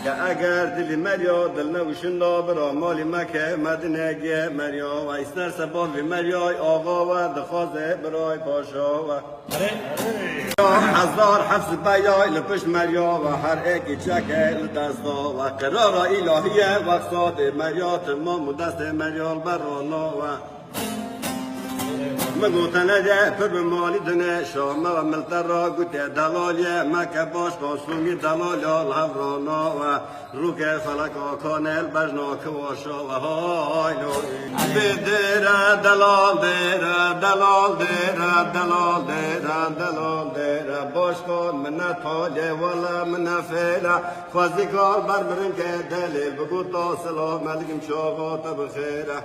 که اگر دلی مریا دل نوشن برا مالی مکه مدینه گه مریا و ایسنر سبال وی مریای آقا و دخوازه برای پاشا و هزار حفظ بیای لپش مریا و هر ایکی چکل دستا و قرار الهیه وقصاد مریا تمام و دست مریال برانا و مگوتنه ده پر به مالی دنه شامه و ملتر را گوته دلالیه مکه باش کاسونگی دلالیال هفرانا و روک فلک آکانل بجنا کواشا و های نوری بدره دلال دیره دلال دیره دلال دیره دلال دیره باش کن من تاله ولا من فیله خوزی کار بر برن که دلیل بگو تا سلام ملکم شاقا تبخیره